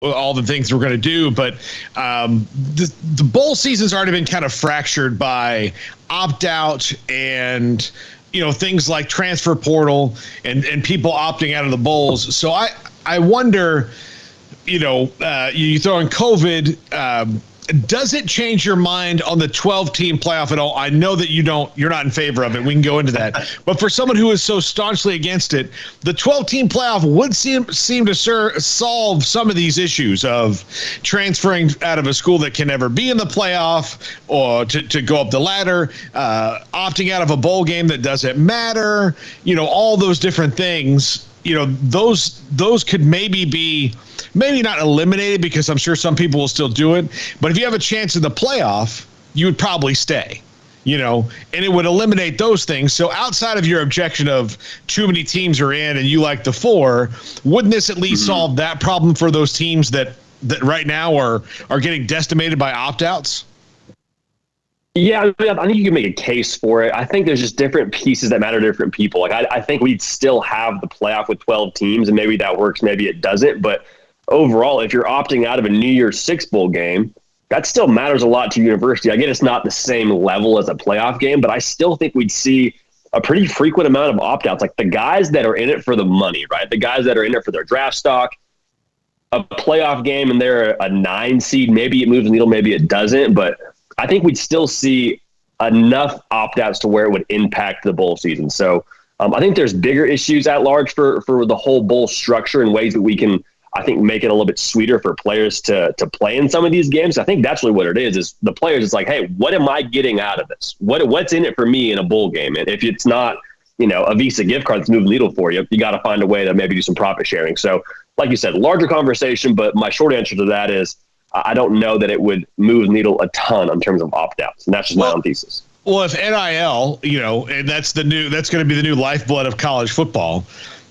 all the things we're going to do, but the bowl season's already been kind of fractured by opt-out and things like transfer portal and people opting out of the bowls. So I wonder, you throw in COVID. Does it change your mind on the 12-team playoff at all? I know that you're not in favor of it. We can go into that. But for someone who is so staunchly against it, the 12-team playoff would seem to solve some of these issues of transferring out of a school that can never be in the playoff or to go up the ladder, opting out of a bowl game that doesn't matter, all those different things. Those could maybe not eliminated, because I'm sure some people will still do it. But if you have a chance in the playoff, you would probably stay, and it would eliminate those things. So outside of your objection of too many teams are in and you like the 4, wouldn't this at least solve that problem for those teams that right now are getting decimated by opt-outs? Yeah, I think you can make a case for it. I think there's just different pieces that matter to different people. Like I think we'd still have the playoff with 12 teams, and maybe that works, maybe it doesn't. But overall, if you're opting out of a New Year's Six bowl game, that still matters a lot to university. I get it's not the same level as a playoff game, but I still think we'd see a pretty frequent amount of opt-outs. Like the guys that are in it for the money, right? The guys that are in it for their draft stock, a playoff game, and they're a 9 seed. Maybe it moves the needle, maybe it doesn't. But I think we'd still see enough opt-outs to where it would impact the bowl season. So I think there's bigger issues at large for the whole bowl structure and ways that we can, I think, make it a little bit sweeter for players to play in some of these games. I think that's really what it is the players. It's like, hey, what am I getting out of this? What's in it for me in a bowl game? And if it's not, a Visa gift card that's moving the needle for you, you got to find a way to maybe do some profit sharing. So like you said, larger conversation, but my short answer to that is I don't know that it would move the needle a ton in terms of opt-outs. And that's just my own thesis. Well, if NIL, and that's going to be the new lifeblood of college football.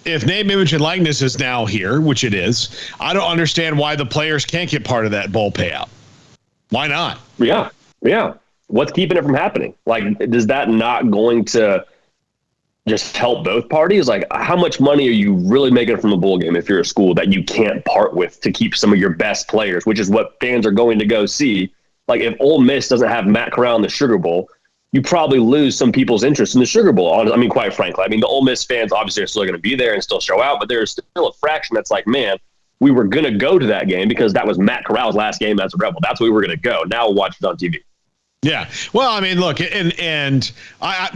If name, image, and likeness is now here, which it is, I don't understand why the players can't get part of that bowl payout. Why not? Yeah. What's keeping it from happening? Like, is that not going to just help both parties? Like, how much money are you really making from a bowl game if you're a school that you can't part with to keep some of your best players, which is what fans are going to go see? Like, if Ole Miss doesn't have Matt Corral in the Sugar Bowl, you probably lose some people's interest in the Sugar Bowl. I mean, quite frankly, the Ole Miss fans obviously are still going to be there and still show out, but there's still a fraction that's like, man, we were going to go to that game because that was Matt Corral's last game as a Rebel. That's where we were going to go. Now we'll watch it on TV. Yeah. Well, look, and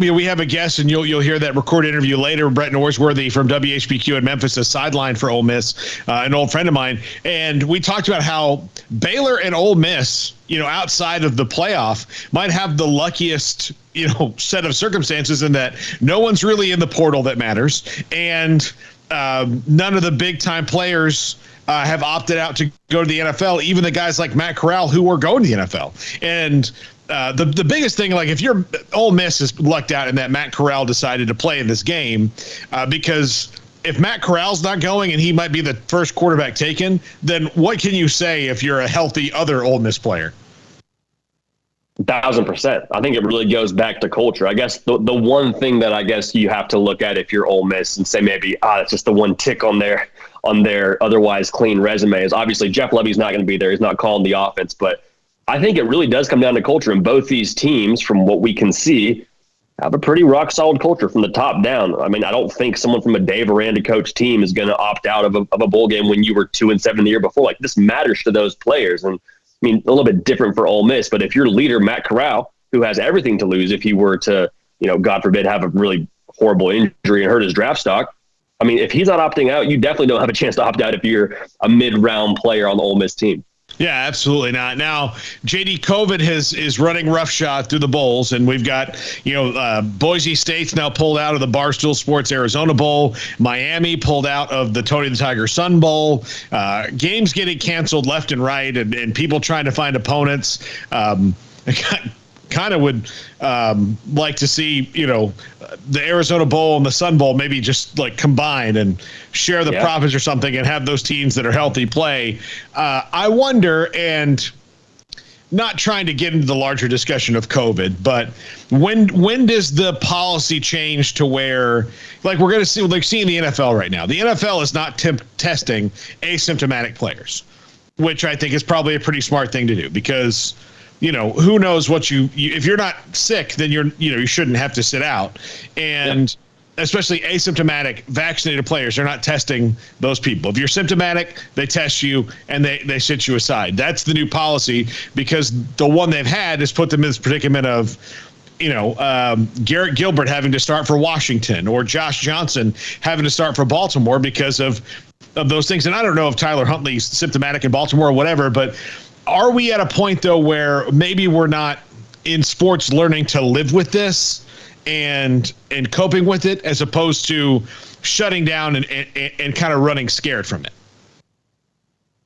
we have a guest, and you'll hear that recorded interview later. Brett Norsworthy from WHBQ in Memphis, a sideline for Ole Miss, an old friend of mine. And we talked about how Baylor and Ole Miss, outside of the playoff, might have the luckiest, set of circumstances in that no one's really in the portal that matters. And none of the big time players have opted out to go to the NFL, even the guys like Matt Corral who are going to the NFL. And the biggest thing, like if you're Ole Miss is lucked out in that Matt Corral decided to play in this game because if Matt Corral's not going and he might be the first quarterback taken, then what can you say if you're a healthy other Ole Miss player? 1,000%. I think it really goes back to culture. I guess the one thing that I guess you have to look at if you're Ole Miss and say maybe it's just the one tick on their otherwise clean resume is obviously Jeff Levy's not going to be there. He's not calling the offense, but I think it really does come down to culture. And both these teams, from what we can see, have a pretty rock solid culture from the top down. I don't think someone from a Dave Aranda coach team is going to opt out of a bowl game when you were 2-7 the year before. Like, this matters to those players. And a little bit different for Ole Miss, but if your leader, Matt Corral, who has everything to lose if he were to, God forbid, have a really horrible injury and hurt his draft stock, if he's not opting out, you definitely don't have a chance to opt out if you're a mid-round player on the Ole Miss team. Yeah, absolutely not. Now, JD COVID is running roughshod through the bowls, and we've got, Boise State's now pulled out of the Barstool Sports Arizona Bowl. Miami pulled out of the Tony the Tiger Sun Bowl. Games getting canceled left and right, and people trying to find opponents. Kind of would like to see, the Arizona Bowl and the Sun Bowl maybe just like combine and share the profits or something and have those teams that are healthy play. I wonder, and not trying to get into the larger discussion of COVID, but when does the policy change to where, like we're going to see, like seeing the NFL right now, the NFL is not testing asymptomatic players. which I think is probably a pretty smart thing to do because, who knows what if you're not sick, then you shouldn't have to sit out. And especially asymptomatic vaccinated players, they're not testing those people. If you're symptomatic, they test you and they sit you aside. That's the new policy because the one they've had has put them in this predicament of, Garrett Gilbert having to start for Washington or Josh Johnson having to start for Baltimore because of those things. And I don't know if Tyler Huntley's symptomatic in Baltimore or whatever, but are we at a point, though, where maybe we're not in sports learning to live with this and coping with it as opposed to shutting down and kind of running scared from it?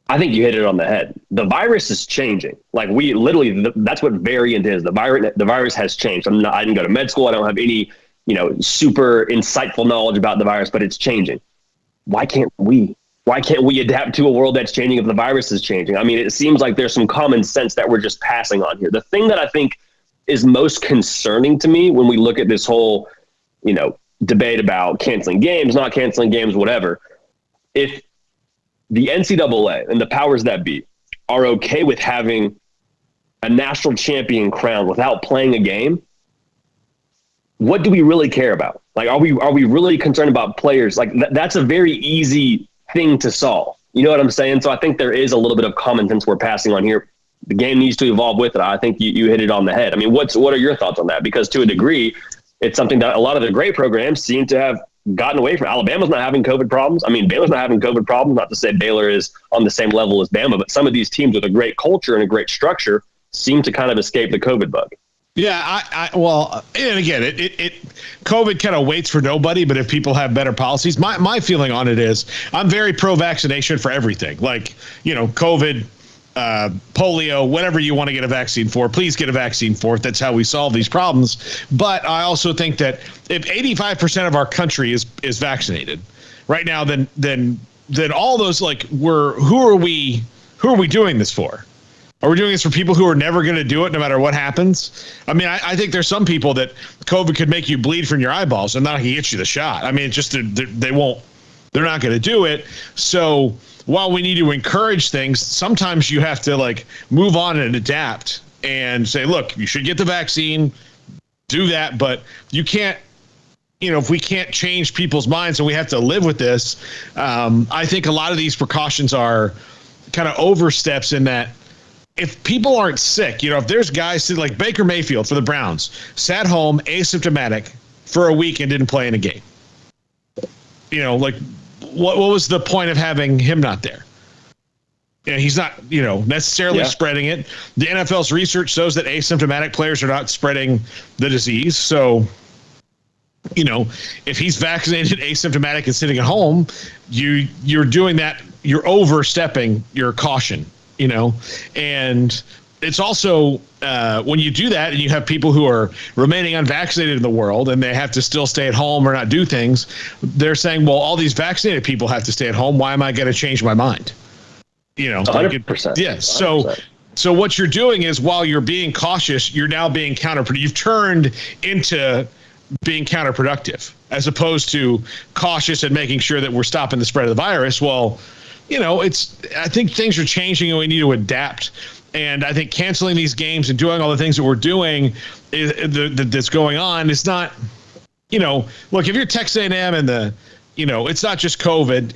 I think you hit it on the head. The virus is changing. Like we literally, that's what variant is. The virus has changed. I didn't go to med school. I don't have any, super insightful knowledge about the virus, but it's changing. Why can't we adapt to a world that's changing if the virus is changing? I mean, it seems like there's some common sense that we're just passing on here. The thing that I think is most concerning to me when we look at this whole, debate about canceling games, not canceling games, whatever, if the NCAA and the powers that be are okay with having a national champion crowned without playing a game, what do we really care about? Like, are we really concerned about players? Like that's a very easy thing to solve. You know what I'm saying? So I think there is a little bit of common sense we're passing on here. The game needs to evolve with it. I think you hit it on the head. I mean, what are your thoughts on that? Because to a degree, it's something that a lot of the great programs seem to have gotten away from. Alabama's not having COVID problems. I mean, Baylor's not having COVID problems. Not to say Baylor is on the same level as Bama, but some of these teams with a great culture and a great structure seem to kind of escape the COVID bug. Yeah, well, and again, it COVID kind of waits for nobody, but if people have better policies, my feeling on it is I'm very pro-vaccination for everything. Like, COVID, polio, whatever you want to get a vaccine for, please get a vaccine for it. That's how we solve these problems. But I also think that if 85% of our country is vaccinated right now, then all those who are we doing this for? Are we doing this for people who are never going to do it no matter what happens? I mean, I think there's some people that COVID could make you bleed from your eyeballs and not going to get you the shot. I mean, it's just they're not going to do it. So while we need to encourage things, sometimes you have to move on and adapt and say, look, you should get the vaccine, do that. But you can't, if we can't change people's minds and we have to live with this, I think a lot of these precautions are kind of oversteps in that. If people aren't sick, if there's guys like Baker Mayfield for the Browns, sat home asymptomatic for a week and didn't play in a game, what was the point of having him not there? He's not, necessarily spreading it. The NFL's research shows that asymptomatic players are not spreading the disease. So, if he's vaccinated, asymptomatic, and sitting at home, you're doing that. You're overstepping your caution. And it's also when you do that and you have people who are remaining unvaccinated in the world and they have to still stay at home or not do things, they're saying, well, all these vaccinated people have to stay at home. Why am I going to change my mind? 100%. Yeah. So what you're doing is while you're being cautious, you're now being counterproductive. You've turned into being counterproductive as opposed to cautious and making sure that we're stopping the spread of the virus. Well, I think things are changing and we need to adapt. And I think canceling these games and doing all the things that we're doing that's going on is not, look, if you're Texas A&M and it's not just COVID.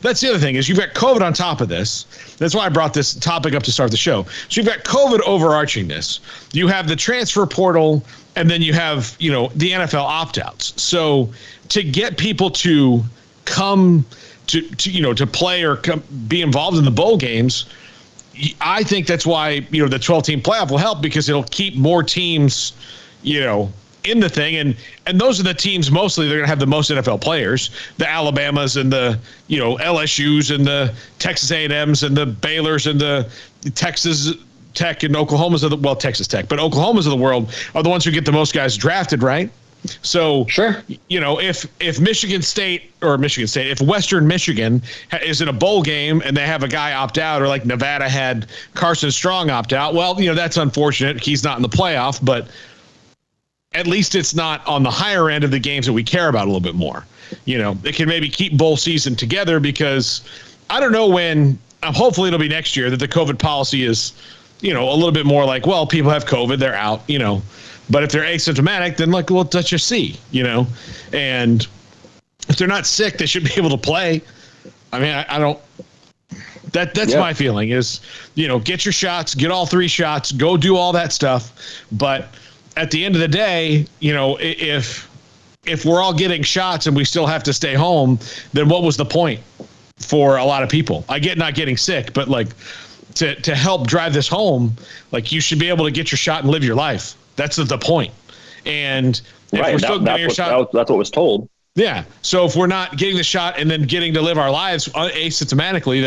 That's the other thing is you've got COVID on top of this. That's why I brought this topic up to start the show. So you've got COVID overarching this. You have the transfer portal and then you have, the NFL opt-outs. So to get people to come to play or be involved in the bowl games, I think that's why, the 12-team playoff will help because it'll keep more teams, in the thing. And those are the teams mostly they're going to have the most NFL players, the Alabamas and the, LSUs and the Texas A&Ms and the Baylors and the Texas Tech and Oklahoma's Texas Tech, but Oklahoma's of the world are the ones who get the most guys drafted, right? So, sure. If Michigan State, if Western Michigan is in a bowl game and they have a guy opt out, or like Nevada had Carson Strong opt out, well, that's unfortunate. He's not in the playoff, but at least it's not on the higher end of the games that we care about a little bit more. It can maybe keep bowl season together because I don't know when hopefully it'll be next year that the COVID policy is, a little bit more like, well, people have COVID, they're out, but if they're asymptomatic, then like, well, let's just see, and if they're not sick, they should be able to play. I mean, I don't, that's my feeling is, get your shots, get all 3 shots, go do all that stuff. But at the end of the day, if we're all getting shots and we still have to stay home, then what was the point for a lot of people? I get not getting sick, but like to help drive this home, like you should be able to get your shot and live your life. That's the point. And if we're still getting your shot, that's what was told. Yeah. So if we're not getting the shot and then getting to live our lives asymptomatically,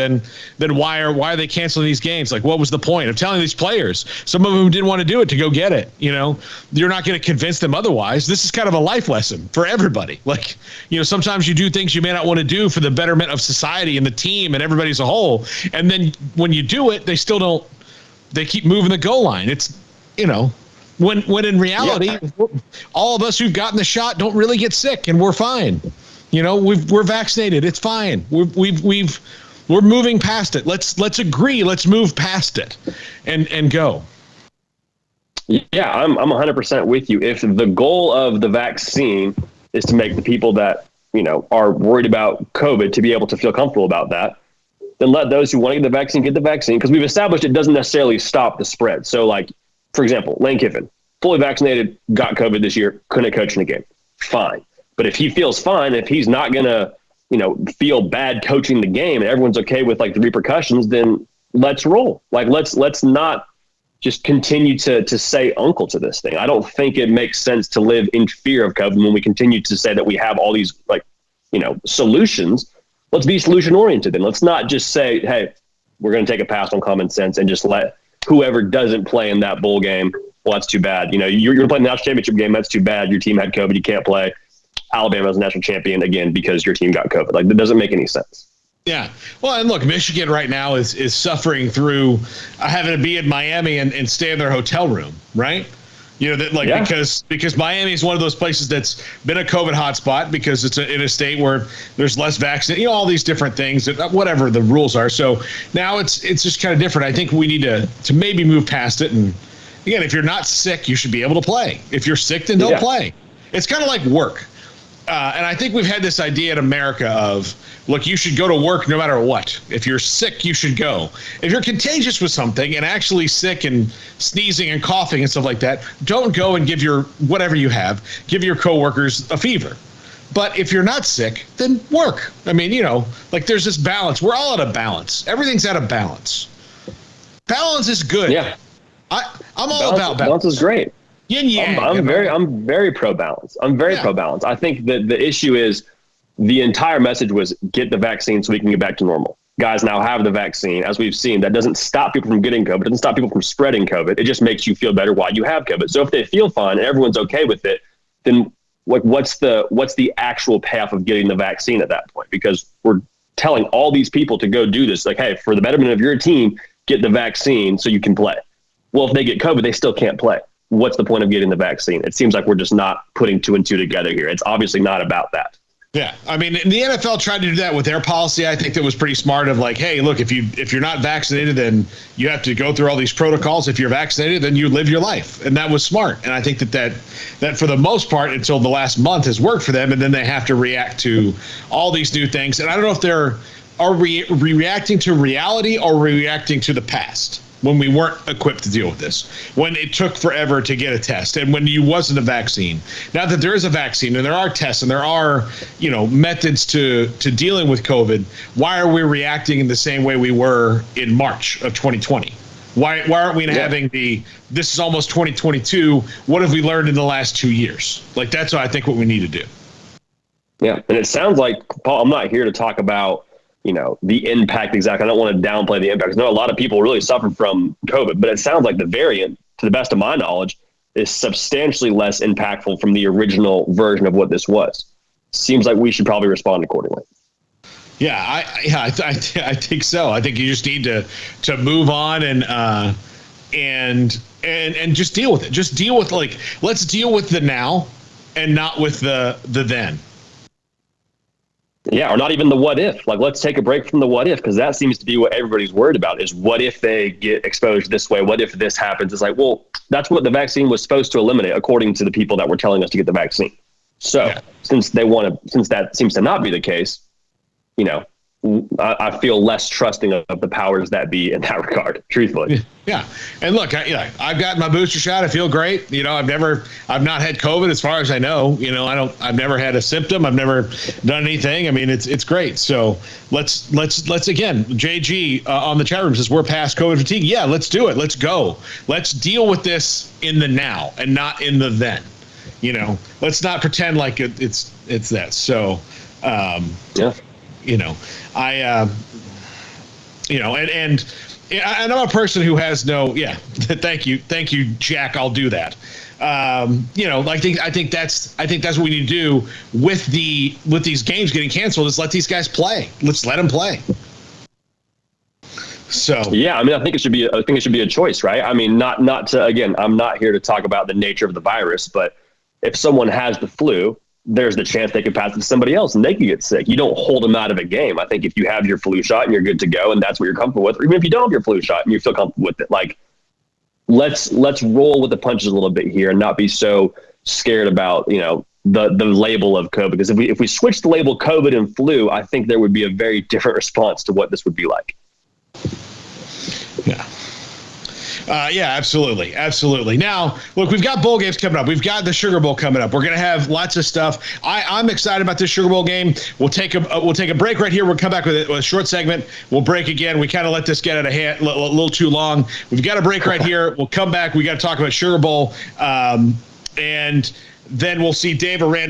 then why are they canceling these games? Like, what was the point of telling these players, some of them didn't want to do it, to go get it? You're not going to convince them otherwise. This is kind of a life lesson for everybody. Like, sometimes you do things you may not want to do for the betterment of society and the team and everybody as a whole. And then when you do it, they still don't. They keep moving the goal line. It's, When in reality, all of us who've gotten the shot don't really get sick, and we're fine. We're vaccinated. It's fine. We're moving past it. Let's agree. Let's move past it, and go. Yeah, I'm 100% with you. If the goal of the vaccine is to make the people that are worried about COVID to be able to feel comfortable about that, then let those who want to get the vaccine, because we've established it doesn't necessarily stop the spread. So, like, for example, Lane Kiffin, fully vaccinated, got COVID this year, couldn't coach in the game. Fine. But if he feels fine, if he's not going to, feel bad coaching the game and everyone's okay with like the repercussions, then let's roll. Like, let's not just continue to say uncle to this thing. I don't think it makes sense to live in fear of COVID when we continue to say that we have all these solutions. Let's be solution oriented. And let's not just say, hey, we're going to take a pass on common sense and just let whoever doesn't play in that bowl game, well, that's too bad. You're playing the national championship game. That's too bad. Your team had COVID. You can't play. Alabama's a national champion again because your team got COVID. Like, that doesn't make any sense. Yeah. Well, and look, Michigan right now is suffering through having to be in Miami and stay in their hotel room, right? Because Miami is one of those places that's been a COVID hotspot because it's in a state where there's less vaccine, all these different things, whatever the rules are. So now it's just kind of different. I think we need to maybe move past it. And again, if you're not sick, you should be able to play. If you're sick, then don't play. It's kind of like work. And I think we've had this idea in America of, look, you should go to work no matter what. If you're sick, you should go. If you're contagious with something and actually sick and sneezing and coughing and stuff like that, don't go and give your coworkers a fever. But if you're not sick, then work. I mean, there's this balance. We're all out of balance. Everything's out of balance. Balance is good. Yeah. I'm all about balance. Balance is great. Yin yang. I'm very pro balance. I'm very pro balance. I think that the issue is the entire message was get the vaccine so we can get back to normal. Guys now have the vaccine. As we've seen, that doesn't stop people from getting COVID. It doesn't stop people from spreading COVID. It just makes you feel better while you have COVID. So if they feel fine and everyone's okay with it, then what's the actual path of getting the vaccine at that point? Because we're telling all these people to go do this. Like, hey, for the betterment of your team, get the vaccine so you can play. Well, if they get COVID, they still can't play. What's the point of getting the vaccine? It seems like we're just not putting 2 and 2 together here. It's obviously not about that. Yeah. I mean, the NFL tried to do that with their policy. I think that was pretty smart of like, hey, look, if you're not vaccinated, then you have to go through all these protocols. If you're vaccinated, then you live your life. And that was smart. And I think that for the most part, until the last month has worked for them. And then they have to react to all these new things. And I don't know if are reacting to reality or reacting to the past, when we weren't equipped to deal with this, when it took forever to get a test, and when you wasn't a vaccine. Now that there is a vaccine and there are tests and there are, methods to dealing with COVID, why are we reacting in the same way we were in March of 2020? Why aren't we having this is almost 2022, what have we learned in the last 2 years? Like, that's what I think what we need to do. Yeah, and it sounds like, Paul, I'm not here to talk about the impact exactly. I don't want to downplay the impact. I know a lot of people really suffered from COVID, but it sounds like the variant, to the best of my knowledge, is substantially less impactful from the original version of what this was. Seems like we should probably respond accordingly. Yeah, I think so. I think you just need to move on and just deal with it. Just deal with let's deal with the now and not with the then. Yeah, or not even the what if. Like, let's take a break from the what if, because that seems to be what everybody's worried about is what if they get exposed this way? What if this happens? It's like, well, that's what the vaccine was supposed to eliminate, according to the people that were telling us to get the vaccine. So since that seems to not be the case, I feel less trusting of the powers that be in that regard, truthfully. Yeah. And look, I've gotten my booster shot. I feel great. I've not had COVID as far as I know. I've never had a symptom. I've never done anything. I mean, it's great. So let's again, JG on the chat room says we're past COVID fatigue. Yeah, let's do it. Let's go. Let's deal with this in the now and not in the then. Let's not pretend like it's that. So, and I'm a person who has no, thank you, Jack. I'll do that. I think that's what we need to do with these games getting canceled is let these guys play. Let's let them play. So yeah, I mean, I think it should be a choice, right? I mean, not to, again, I'm not here to talk about the nature of the virus, but if someone has the flu, there's the chance they could pass it to somebody else and they could get sick. You don't hold them out of a game. I think if you have your flu shot and you're good to go and that's what you're comfortable with, or even if you don't have your flu shot and you feel comfortable with it, like let's roll with the punches a little bit here and not be so scared about, the label of COVID. Because if we switch the label COVID and flu, I think there would be a very different response to what this would be like. Yeah. Yeah, absolutely. Absolutely. Now, look, we've got bowl games coming up. We've got the Sugar Bowl coming up. We're going to have lots of stuff. I'm excited about this Sugar Bowl game. We'll take a break right here. We'll come back with a short segment. We'll break again. We kind of let this get out of hand a little too long. We've got a break right here. We'll come back. We got to talk about Sugar Bowl. And then we'll see Dave Aranda